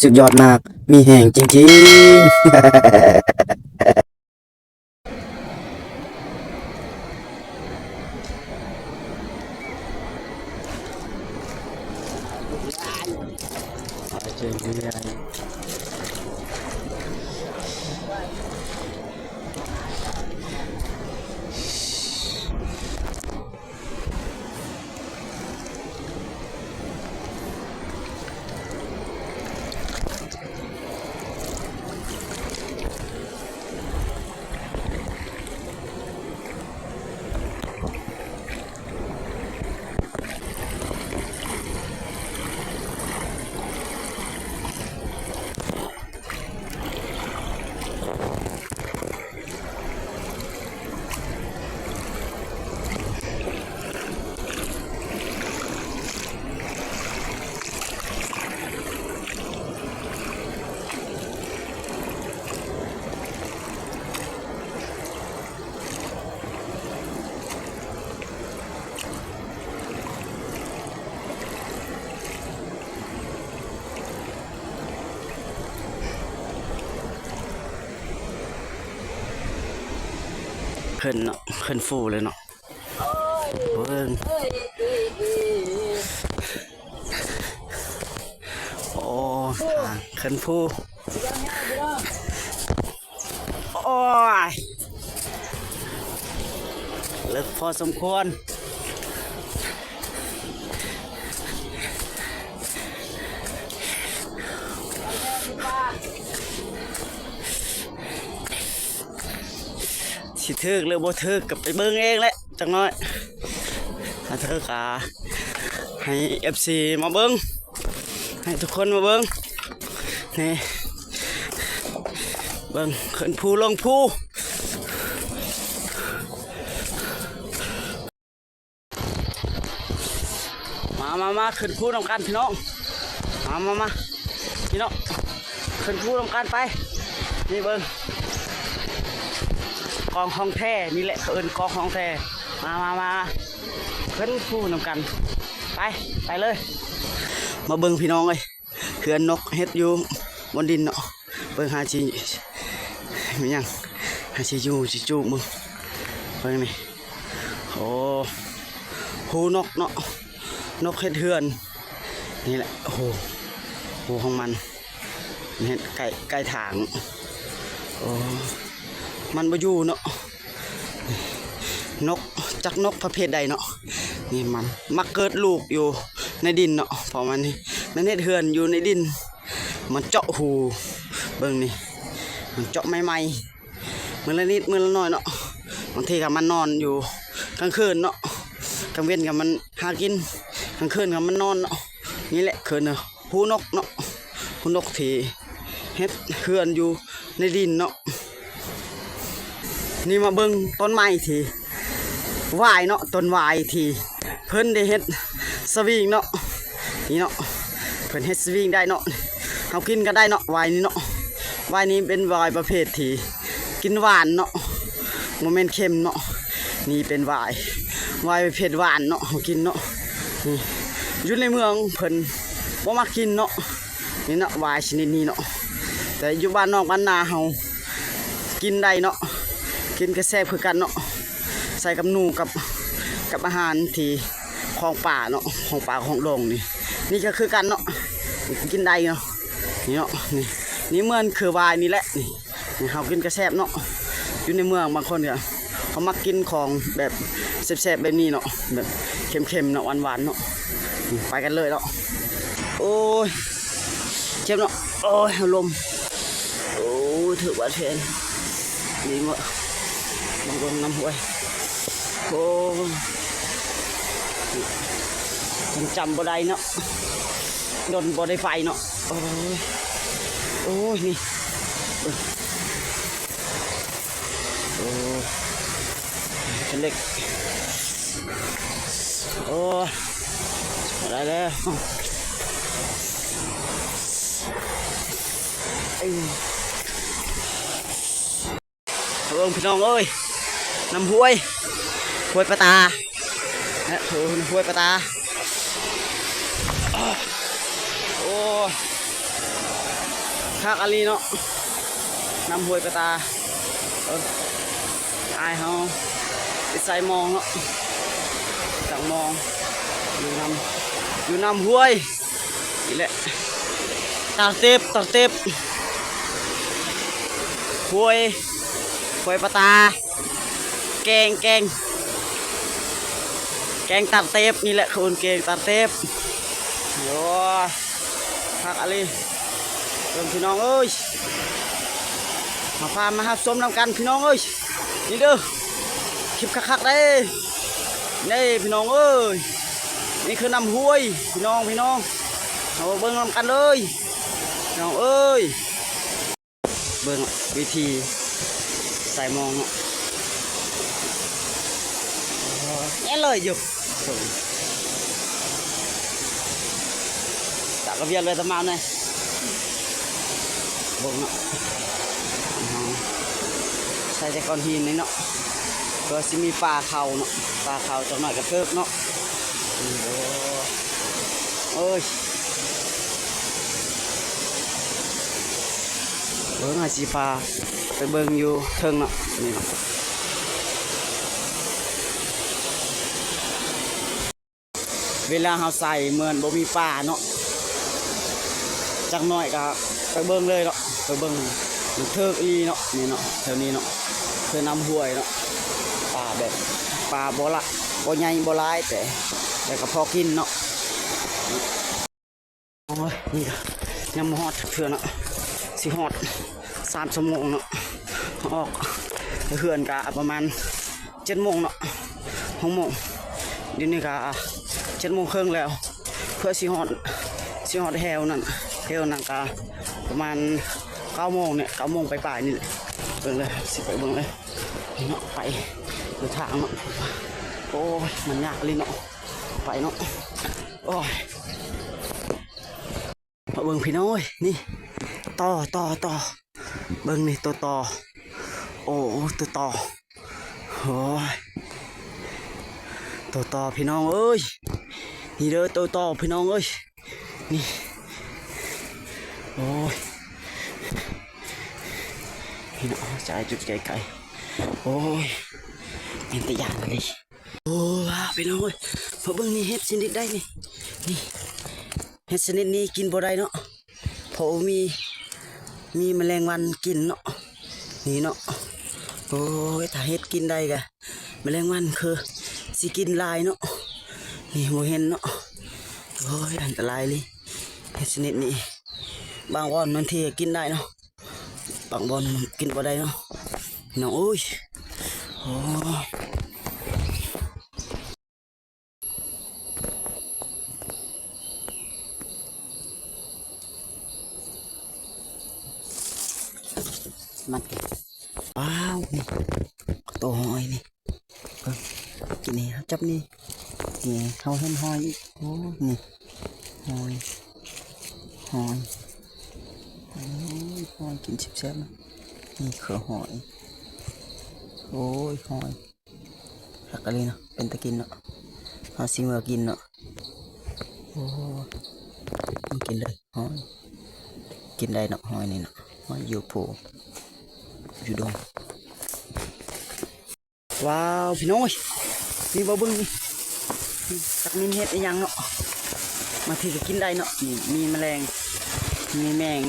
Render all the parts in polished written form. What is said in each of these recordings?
สุดยอดมากมีแห่งจริงๆ ขึ้นเนาะขึ้นฟูเลยเนาะเบิ้งโอ้ขึ้นฟูโอ้ยลึกพอสมควรสิทึกหรือบ่ทึกกับไปเบิ้งเองแหละจังน้อยถ้าทึกให้ FC มาเบิ้งให้ทุกคนมาเบิ้งนี่เบิ้งขึ้นภูลงภูมาขึ้นภูนำกันพี่น้องมาพี่น้องขึ้นภูนำกันไปนี่เบิ้งกองห้องแท้นี่แหละเอิญกองห้องแท้มาขึ้นภูนำกันไปเลยมาเบิ้งพี่น้องเลยเขื่อนนกเฮ็ดอยู่บนดินเนาะเบิ้งหาชีมียังหาชีอยู่จูมึงเบิ้งนี่โอ้หูนกเนาะนกเฮ็ดเฮือนนี่แหละโอ้โหของมันเฮ็ดไก่ถางโอ้มันบ่อยู่เนาะนกจักนกประเภทใดเนาะนี่มันมักเกิดลูกอยู่ในดินเนาะเพราะมันเฮ็ดเฮือนอยู่ในดินมันเจาะหูเบิ่งนี่มันเจาะใหม่ๆมื้อละนิดมื้อละน้อยเนาะบางทีก็มันนอนอยู่กลางคืนเนาะกลางเว้นก็มันหากินกลางคืนก็มันนอนเนาะนี่แหละคือเนาะหูนกเนาะหูนกที่เฮ็ดเฮือนอยู่ในดินเนาะนี่มาเบิ่งต้นไม้ที่วายเนาะต้นวายที่เพิ่นได้เฮ็ดสวิงเนาะนี่เนาะเพิ่นเฮ็ดสวิงได้เนาะเฮากินก็ได้เนาะวายนี้เนาะวายนี้เป็นวายประเภทที่กินหวานเนาะบ่แม่นเค็มเนาะนี่เป็นวายประเภทหวานเนาะเฮากินเนาะนี่อยู่ในเมืองเพิ่นบ่มักกินเนาะนี่เนาะวายชนิดนี้เนาะแต่อยู่บ้านนอกบ้านนาเฮากินได้เนาะกินกระแซบคือกันเนาะใส่กับหนูกับอาหารที่ของป่าเนาะของป่าของดงนี่ก็คือกันเนาะกินได้เนาะนี่เนาะนี่เมืองคือวายนี่แหละนี่เขากินกระแซบเนาะอยู่ในเมืองบางคนเนี่ยเขามักกินของแบบแซ่บๆแบบนี้เนาะแบบเค็มๆเนาะหวานๆเนาะไปกันเลยเนาะโอ้ยเจ็บเนาะโอ้ยลมโอ้ถือว่าเทนนี่มั้งบางคนน้ำห้วยโอ้ผมจำบ่ได้เนาะโดนบ่ได้ไฟเนาะโอ้ยนี่โอ้เป็นเล็กโอ้ได้แล้วพี่น้องเอ้ยน้ำห้วยปลาตาเนี่ยห้วยปลาตาโอ้ คักอะไรเนาะน้ำห้วยกระตาอายเขาไปใส่มองเนาะจังมองอยู่น้ำห้วยนี่แหละตาเต็บห้วยปลาตาแกงตัดเต็บนี่แหละคุณแกงตัดเต็บโย่คักอะไรเริ่มพี่น้องเอ้ยมาพามาหาส้มน้ำกันพี่น้องเอ้ยนี่เด้อคลิปคักๆได้นี่พี่น้องเอ้ยนี่คือน้ำห้วยพี่น้องเอาเบิ้งน้ำกันเลยพี่น้องเอ้ยเบิ้งวิธีใส่มองเนี่ยเลยอยู่จักกระเบียนเลยตะมาเนี่ยเบิ้งเนาะใส่แต่ก้อนหินนี่เนาะก็จะมีปลาเขาเนาะปลาเขาจังหน่อยกระเทิบเนาะโอ้ยเบิ้งอาชีพาไปเบิ้งอยู่เทิงเนาะนี่เนาะเวลาเราใส่เหมือนบ่มีปลาเนาะจังหน่อยก็ไปเบิ้งเลยเนาะไปเบิ้งมันเทิงอีเนาะนี่เนาะแถวนี้เนาะคือน้ำห้วยเนาะปลาแบบปลาบ่ละบ่ใหญ่บ่หลายแต่ก็พอกินเนาะโอ้ยนี่ก็ยังฮอดเถื่อนเนาะสิฮอด3 ชั่วโมงเนาะออกเฮือนก็ประมาณ7 โมงเนาะ6 โมงเดี๋ยวนี้ก็7 โมงครึ่งแล้วเพื่อสิฮอดแฮวนั่นก็ประมาณ9 โมงเนี่ย9 โมงไปปลายนี่แหละเบิ่งเลยสิไปเบิ่งเลยเนาะไปดูทางเนาะโอ้ยมันยากเลยเนาะไปเนาะโอ้ยมาเบิ่งพี่น้อยนี่ต่อเบิ่งนี่ต่อโอ้ต่อโอ้ยต่อพี่น้องเอ้ยนี่เด้อต่อพี่น้องเอ้ยนี่โอ้ยพี่น้องใจจุดใจไกลโอ้ยเป็นตะยานเลยโอ้ว้าพี่น้องเอ้ยพอเบิ่งนี่เห็ดชนิดได้นี่เห็ดชนิดนี้กินบ่ได้เนาะเพราะมีแมลงวันกินเนาะนี่เนาะโอ้ยถ้าเห็ดกินได้กะแมลงวันคือสิกินลายเนาะนี่โมเห็นเนาะโอ้ยอันตรายเลยเห็ดชนิดนี้บางวันมันที่กินได้เนาะบางวันกินบ่ได้เนาะน้องโอ้ยโอ้มันว้าวนี่ตัวหอยนี่กินนี่จับนี่เขาเห็นหอยโอ้นี่หอยโอ้ยหอยกินแซ่บๆนะนี่คือหอยโอ้ยหอยหักอะไรเนาะเป็นตะกินเนาะเอาซิมากินเนาะโอ้กินเลยหอยกินได้เนาะหอยนี่เนาะหอยอยู่โผอยู่ดงว้าวพี่น้อยนี่บ่บึ้งนี่ตักมินเห็ดอีหยังเนาะมาที่จะกินได้เนาะนี่มีแมลงมีแมง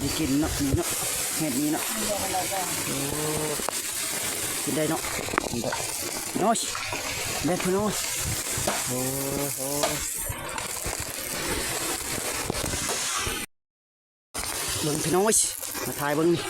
มีกินเนาะนี่เนาะเห็ดนี้เนาะโอ้กินได้เนาะกินได้น้อยเด็ดพี่น้อยโอ้โหเบิ่งพี่น้อยมาถ่ายเบิ่งนี่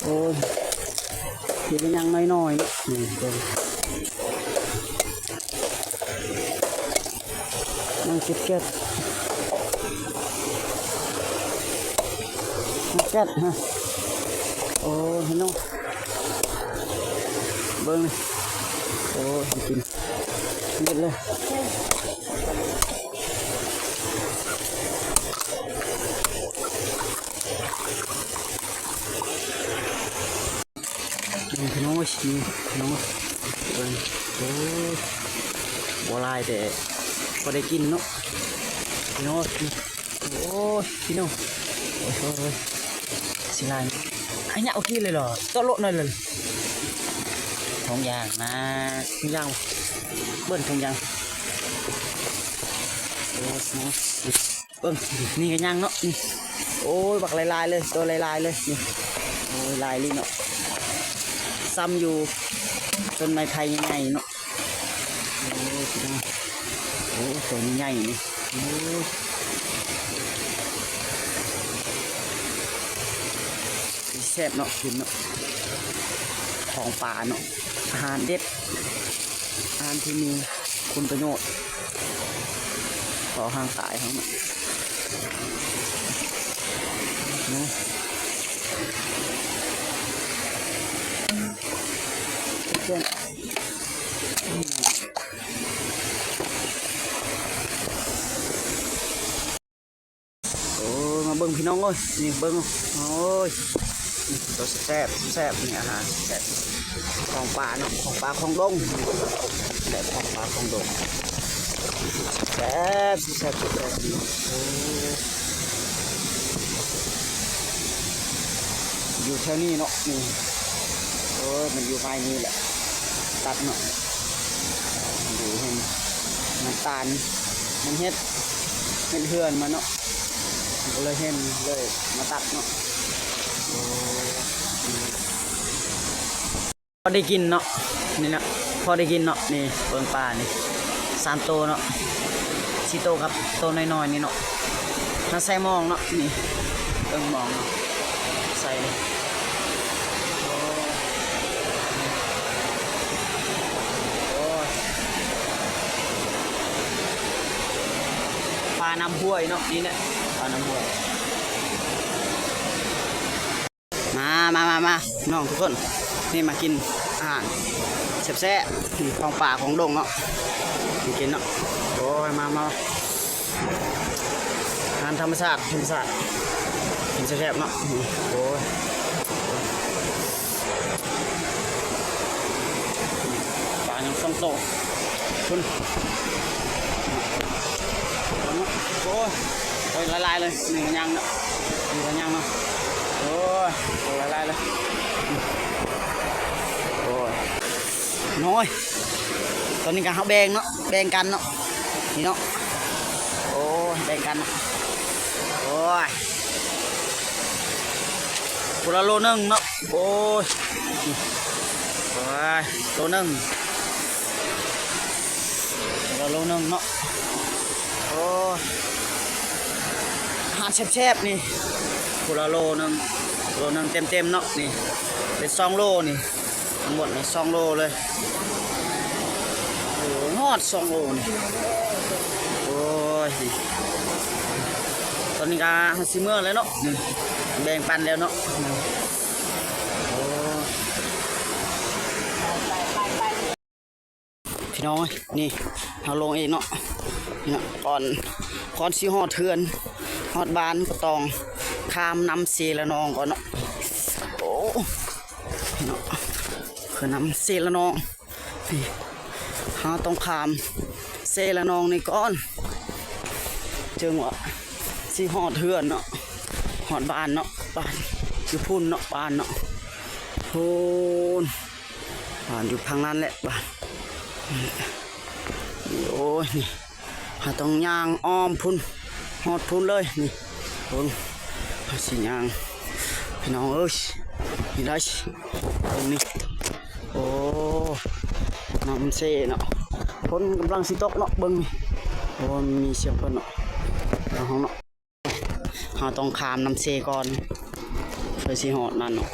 โอ้ยกินยังน้อยๆเนาะนี่เบิ่งนั่งเก็บฮะโอ้เห็นน้องเบิ้งโอ้กินเลยพี่น้องชิมพี่น้อง เบิ่งโอ้บัวลายแต่พอได้กินเนาะพี่น้องโอ้ยพี่น้องโอ้ยสิลายอันนี้เอากินเลยเหรอต้นโลหน่อยเลยทองยางนะทองยางเบิ้ลทองยางโอ้ยเบิ้งนี่ก็ยางเนาะนี่โอ้ยบักลายเลยตัวลายเลยนี่โอ้ยลายลีเนาะซ้ำอยู่จนไม้ไผ่ใหญ่เนาะโอ้ยพี่น้องโอ้ตัวนี้ใหญ่นี่โอ้ยแซ่บเนาะกินเนาะของป่าเนาะอาหารเด็ดอาหารที่มีคุณประโยชน์ต่อร่างกายเขาเนาะโอ้มาเบิ่งพี่น้องเอ้ยนี่เบิ่งโอ้ยตัวแซ่บนี่อาหารแซ่บของป่าเนาะของป่าของดงแซ่บของป่าของดงแซ่บอยู่แถวนี้เนาะนี่โอ้ยมันอยู่ภายนี้แหละตัดเนาะดูเห็นน้ำตาลมันเฮ็ดเฮือนมาเนาะก็เลยเห็นเลยมาตัดเนาะพอได้กินเนาะนี่นะพอได้กินเนาะนี่เบิ่งปลานี่3 ตัวเนาะ4 ตัวครับตัวน้อยๆนี่เนาะถ้าใส่มองเนาะนี่เบิ่งมองเนาะใส่เลยปลาน้ำห้วยเนาะนี่แหละปลาน้ำห้วยมาน้องทุกคนนี่มากินอาหารแซ่บๆของป่าของดงเนาะกินเนาะโอ้ยมาอาหารธรรมชาติกินแซ่บๆเนาะโอ้ยปลายังต้องโตคุณโอ้ยละลายเลยหนึ่งยังเนาะโอ้ยละลายเลยโอ้ยน้อยตอนนี้กันเขาแบ่งเนาะแบ่งกันเนาะนี่เนาะโอ้ยแบ่งกันโอ้ยกุละโลนึงเนาะโอ้ยโลนึงกุละโลนึงเนาะโอ้ยอาหารแซ่บๆนี่กุละโลนึงเต็มเนาะนี่เป็น2 โลนี่ทั้งหมดนี่2 โลเลยโอ้ฮอด2 โลนี่โอ้ยตอนนี้ก็สิเมื่อเลยเนาะนี่แบ่งปันแล้วเนาะพี่น้องนี่เอาลงเองเนาะนี่นะก่อนสิฮอดเทือนฮอดบ้านก็ต้องข้ามน้ำเซละนองก่อนเนาะโอ้เนาะคือน้ำเซละนองนี่หาต้องข้ามเซละนองนี่ก่อนจึงว่าสิฮอดเทือนเนาะฮอดบ้านเนาะบ้านอยู่พุ่นเนาะบ้านเนาะโอ้บ้านอยู่ทางนั้นแหละบ้านโอ้ยนี่หาต้องย่างอ้อมพุ่นฮอดพุ่นเลยนี่พุ่นสิย่างพี่น้องเอ้ยนี่ได้ตรงนี้โอ้น้ำเซ่เนาะฝนกำลังสิตกเนาะเบิ่งโอ้มีเสียงเพิ่นเนาะแล้วเนาะเราต้องข้ามน้ำเซ่ก่อนเพื่อสิฮอดนั่นเนาะ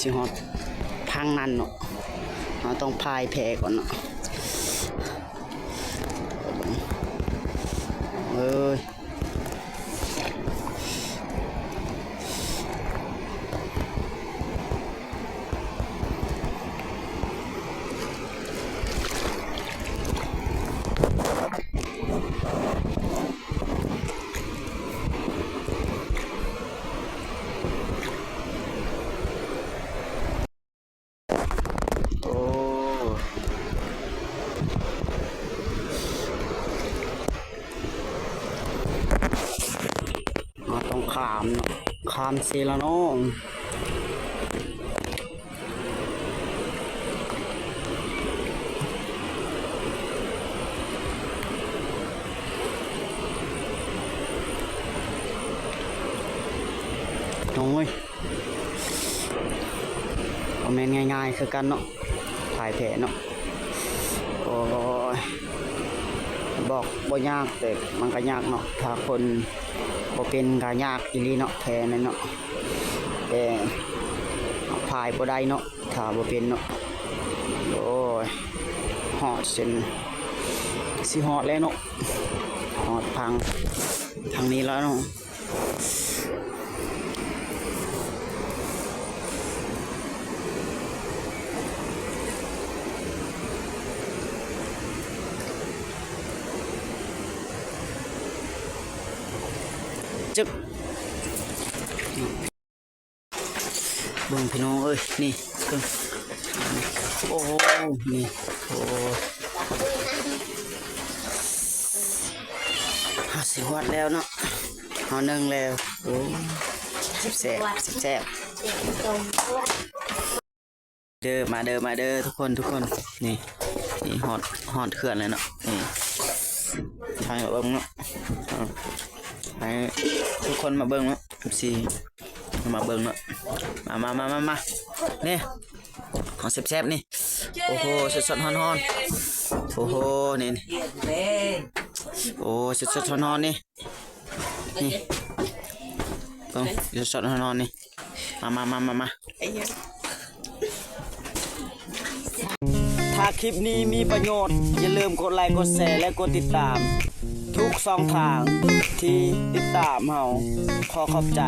สิฮอดพังนั่นเนาะเราต้องพายแพก่อนเนาะเอ้ย ามสีแล้วน้องน้อยคอมเมนต์ง่ายๆคือกันเนาะถ่ายแผลเนาะโอ้ยบอกบ่ยากแต่มันก็ยากเนาะถ้าคนบ่เป็นก็ยากอีหลีเนาะแผลนั่นเนาะแต่ถ่ายบ่ได้เนาะถ้าบ่เป็นเนาะโอ้ยหอดเส้นสิหอดแล้วเนาะหอดพังทางนี้แล้วเนาะจึ๊บเบิ่งพี่น้องเอ้ยนี่เบิ่งโอ้โหนี่โอ้หาสิฮอดแล้วเนาะหาหนึ่งแล้วโอ้แซ่บแซ่บเด้อมาเด้อมาเด้อทุกคนนี่นี่ฮอดเขื่อนเลยเนาะนี่ทางเบิ่งเนาะให้ทุกคนมาเบิ่งเนาะสิมาเบิ่งเนาะมานี่ของแซ่บๆนี่โอ้โหสดๆฮ้อนๆโอ้โหนี่โอ้สดๆฮ้อนๆนี่ต้องสดๆฮ้อนๆนี่มาถ้าคลิปนี้มีประโยชน์อย่าลืมกดไลค์กดแชร์และกดติดตามทุกช่องทางที่ติดตามเฮาขอขอบใจ